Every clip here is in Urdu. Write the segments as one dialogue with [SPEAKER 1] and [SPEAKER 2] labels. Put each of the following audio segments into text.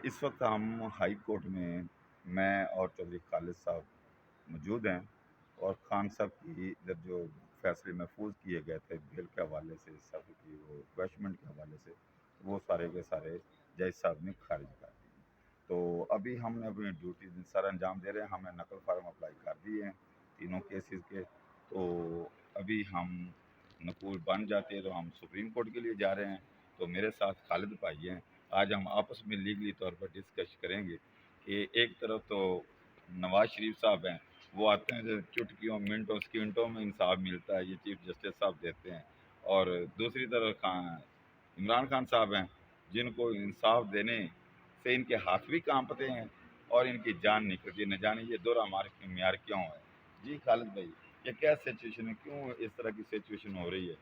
[SPEAKER 1] اس وقت ہم ہائی کورٹ میں میں اور چودھری خالد صاحب موجود ہیں، اور خان صاحب کی ادھر جو فیصلے محفوظ کیے گئے تھے بیل کے حوالے سے، سب کی وہ ریفریشمنٹ کے حوالے سے، وہ سارے کے سارے جج صاحب نے خارج کر دیے۔ تو ابھی ہم نے اپنی ڈیوٹی سر انجام دے رہے ہیں، ہم نے نقل فارم اپلائی کر دیے ہیں تینوں کیسز کے۔ تو ابھی ہم نقول بن جاتے ہیں تو ہم سپریم کورٹ کے لیے جا رہے ہیں۔ تو میرے ساتھ خالد بھائی ہیں، آج ہم آپس میں لیگلی طور پر ڈسکس کریں گے کہ ایک طرف تو نواز شریف صاحب ہیں، وہ آتے ہیں جو چٹکیوں منٹوں سیکنڈوں میں انصاف ملتا ہے، یہ چیف جسٹس صاحب دیتے ہیں، اور دوسری طرف عمران خان صاحب ہیں جن کو انصاف دینے سے ان کے ہاتھ بھی کانپتے ہیں اور ان کی جان نکلتی، نہ جانے یہ دورہ ہمارے معیار کیوں ہے۔ جی خالد بھائی، یہ کیا سچویشن ہے، کیوں اس طرح کی سچویشن ہو رہی ہے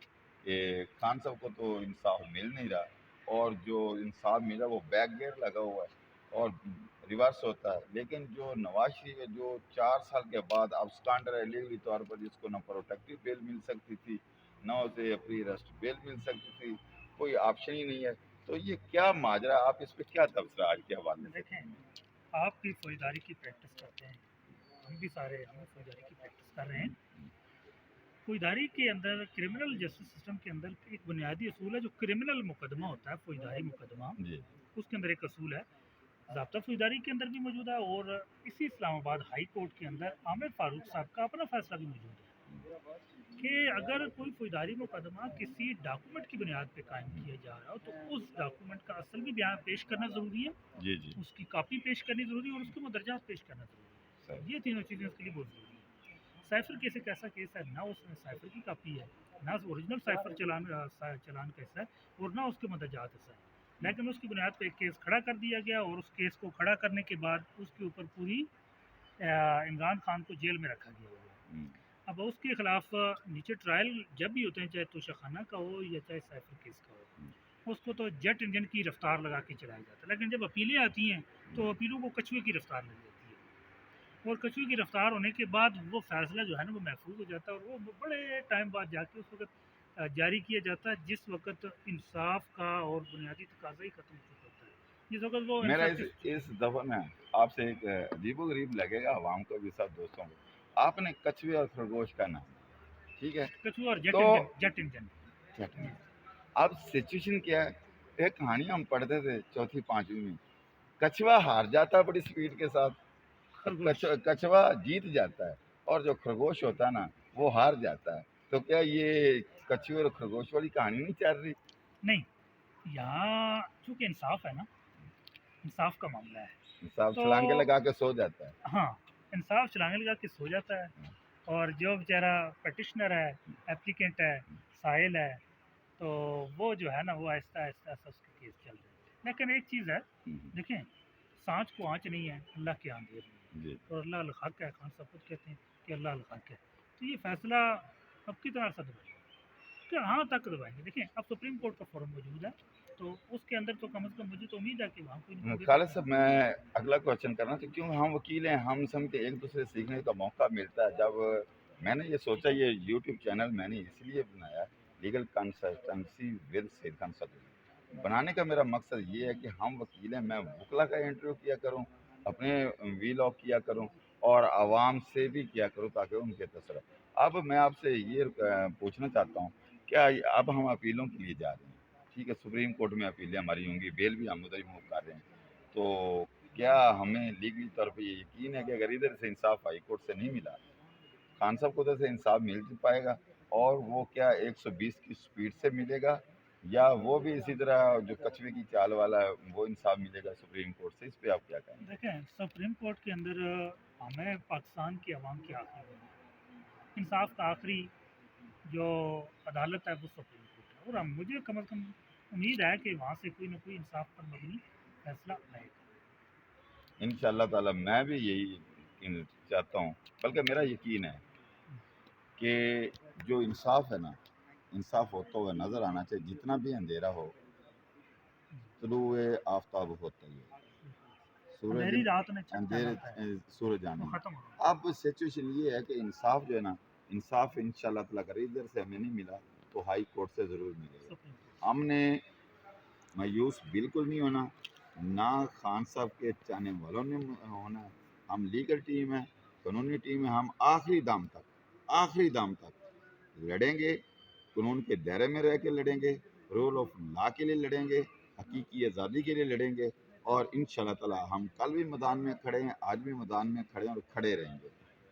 [SPEAKER 1] کہ خان صاحب کو تو انصاف مل نہیں رہا، اور جو انصاف ملا وہ بیک گیئر لگا ہوا ہے اور ریورس ہوتا ہے، لیکن جو نواز شریف ہے جو 4 سال کے بعد ابسکانڈر ہے لیگلی طور پر، جس کو نہ پروٹیکٹیو بیل مل سکتی تھی، نہ اسے پری ارسٹ بیل مل سکتی تھی، کوئی آپشن ہی نہیں ہے، تو یہ کیا ماجرا، آپ اس پہ کیا تبصرہ آج کے حوالے سے؟
[SPEAKER 2] دیکھیں، آپ بھی فوجداری کی پریکٹس کرتے ہیں، ہم بھی سارے ہم فوجداری کی پریکٹس کر رہے ہیں۔ فوجداری کے اندر، کرمنل جسٹس سسٹم کے اندر ایک بنیادی اصول ہے، جو کرمنل مقدمہ ہوتا ہے، فوجداری مقدمہ،
[SPEAKER 1] جی
[SPEAKER 2] اس کے اندر ایک اصول ہے، ضابطہ فوجداری کے اندر بھی موجود ہے، اور اسی اسلام آباد ہائی کورٹ کے اندر عامر فاروق صاحب کا اپنا فیصلہ بھی موجود ہے کہ اگر کوئی فوجداری مقدمہ کسی ڈاکومنٹ کی بنیاد پہ قائم کیا جا رہا ہو تو اس ڈاکومنٹ کا اصل بھی بیان پیش کرنا ضروری ہے،
[SPEAKER 1] جی جی
[SPEAKER 2] اس کی کاپی پیش کرنی ضروری ہے، اور اس کے مدرجات پیش کرنا ضروری ہے۔
[SPEAKER 1] صحیح۔
[SPEAKER 2] یہ تینوں چیزیں اس کے لیے بہت ضروری ہیں۔ سائفر کیس ایک ایسا کیس ہے، نہ اس میں سائفر کی کاپی ہے، نہ اوریجنل سائفر چلان کیسا ہے، اور نہ اس کے مدرجات ایسا ہے، لیکن اس کی بنیاد پہ ایک کیس کھڑا کر دیا گیا، اور اس کیس کو کھڑا کرنے کے بعد اس کے اوپر پوری عمران خان کو جیل میں رکھا گیا ہوا ہے۔ اب اس کے خلاف نیچے ٹرائل جب بھی ہوتے ہیں، چاہے توشہ خانہ کا ہو یا چاہے سائفر کیس کا ہو، اس کو تو جیٹ انجن کی رفتار لگا کے چلایا جاتا ہے، لیکن جب اپیلیں آتی ہیں تو اپیلوں کو کچھوے کی رفتار لگ جاتی ہے، اور کچھوے کی رفتار ہونے کے بعد وہ فیصلہ جو ہے نا وہ محفوظ ہو جاتا ہے، اور وہ بڑے ٹائم بعد جا کے اس وقت جاری کیا جاتا ہے، جس وقت انصاف کا اور بنیادی تقاضا ہی ختم ہو چکا ہوتا ہے، جس وقت وہ
[SPEAKER 1] میرا
[SPEAKER 2] انصاف
[SPEAKER 1] اس دفعہ میں آپ سے ایک عجیب و غریب لگے گا عوام کو بھی، سب دوستوں کو، آپ نے کچھوے اور خرگوش کا نام لیا، ٹھیک ہے؟
[SPEAKER 2] کچھوا اور
[SPEAKER 1] تو
[SPEAKER 2] جیٹ انجن
[SPEAKER 1] اب سچویشن کیا ہے؟ ایک کہانی ہم پڑھتے تھے چوتھی پانچویں میں، کچھوا ہار جاتا ہے بڑی سپیڈ کے ساتھ،
[SPEAKER 2] خرگوش
[SPEAKER 1] کچھوا جیت جاتا ہے، اور جو خرگوش ہوتا ہے نا وہ ہار جاتا ہے۔ تو کیا یہ کچھوے اور خرگوش والی کہانی نہیں چل رہی؟
[SPEAKER 2] نہیں، یہاں چونکہ انصاف ہے نا، انصاف کا معاملہ ہے،
[SPEAKER 1] انصاف
[SPEAKER 2] تو
[SPEAKER 1] چھلانگے لگا کے سو جاتا ہے۔
[SPEAKER 2] ہاں، انصاف چلانے لگا کے سو جاتا ہے، اور جو بیچارہ پٹیشنر ہے، اپلیکنٹ ہے، سائل ہے، تو وہ جو ہے نا وہ آہستہ آہستہ اس کے کیس چل رہے ہیں۔ لیکن ایک چیز ہے، دیکھیں، سانچ کو آنچ نہیں ہے، اللہ کی آندھی نہیں ہے،
[SPEAKER 1] جی
[SPEAKER 2] اور اللہ الحق ہے، خان صاحب خود کہتے ہیں کہ اللہ الحق ہے، تو یہ فیصلہ اب کتنا عرصہ دبائیں گے، کہاں تک دبائیں گے؟ دیکھیں، اب سپریم کورٹ کا فورم موجود ہے، تو اس کے اندر تو کم از کم مجھے تو امید ہے کہ وہاں کوئی نہ کوئی
[SPEAKER 1] خالد صاحب، میں اگلا کوشچن کرنا کہ کیوں ہم وکیل ہیں، ہم سمجھتے ایک دوسرے سے سیکھنے کا موقع ملتا ہے۔ جب میں نے یہ سوچا یہ یوٹیوب چینل میں نے اس لیے بنایا، legal consultancy with Syed consultant بنانے کا میرا مقصد یہ ہے کہ ہم وکیل ہیں، میں وکلا کا انٹرویو کیا کروں، اپنے وی لاگ کیا کروں، اور عوام سے بھی کیا کروں تاکہ ان کے تاثر۔ اب میں آپ سے یہ پوچھنا چاہتا ہوں، کیا اب ہم اپیلوں کے لیے جا رہے ہیں، ٹھیک ہے، سپریم کورٹ میں اپیلیں ہماری ہوں گی، بیل بھی ہم ادھر ہی موو کر رہے ہیں، تو کیا ہمیں لیگلی طور پہ یہ یقین ہے کہ اگر ادھر سے انصاف ہائی کورٹ سے نہیں ملا، خان صاحب کو ادھر سے انصاف مل پائے گا، اور وہ کیا 120 کی سپیڈ سے ملے گا، یا وہ بھی اسی طرح جو کچھوے کی چال والا ہے وہ انصاف ملے گا سپریم کورٹ سے؟ اس پہ آپ کیا کہیں گے؟
[SPEAKER 2] دیکھیں، سپریم کورٹ کے اندر ہمیں پاکستان کی عوام کی آخری انصاف کا آخری جو عدالت ہے وہ سپریم کورٹ ہے، اور مجھے کم از کم امید ہے کہ وہاں سے کوئی نہ کوئی انصاف پر مبنی فیصلہ آئے گا۔
[SPEAKER 1] انشاءاللہ تعالی میں بھی یہی چاہتا ہوں، بلکہ میرا یقین ہے کہ جو انصاف ہے نا، انصاف ہوتا ہوا نظر آنا چاہیے، جتنا بھی اندھیرا ہو طلوع آفتاب ہوتا ہی ہے، سورج
[SPEAKER 2] اندھیری رات نے چھٹ
[SPEAKER 1] اندھیرے
[SPEAKER 2] جانا ہے،
[SPEAKER 1] سورج
[SPEAKER 2] وہ
[SPEAKER 1] آنے میں۔
[SPEAKER 2] ختم ہو گیا۔
[SPEAKER 1] اب سچویشن یہ ہے کہ انصاف جو ہے نا، انصاف انشاءاللہ تعالیٰ اگر ادھر سے ہمیں نہیں ملا تو ہائی کورٹ سے ضرور ملے گا۔
[SPEAKER 2] سپریم کورٹ
[SPEAKER 1] ہم نے مایوس بالکل نہیں ہونا، نہ خان صاحب کے چاہنے والوں نے ہونا ہے. ہم لیگل ٹیم ہے، قانونی ٹیم ہے. ہم آخری دم تک لڑیں گے، قانون کے دائرے میں رہ کے لڑیں گے، رول آف لا کے لیے لڑیں گے، حقیقی آزادی کے لیے لڑیں گے. اور ان شاء اللہ تعالیٰ ہم کل بھی میدان میں کھڑے ہیں، آج بھی میدان میں کھڑے ہیں اور کھڑے رہیں گے.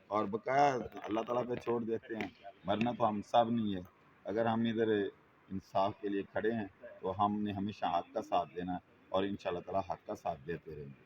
[SPEAKER 1] اور بقایا اللہ تعالیٰ پہ چھوڑ دیتے ہیں، ورنہ تو ہم سب نہیں ہے. اگر ہم ادھر انصاف کے لیے کھڑے ہیں تو ہم نے ہمیشہ حق کا ساتھ دینا ہے، اور ان شاء اللہ تعالیٰ حق کا ساتھ دیتے رہیں گے.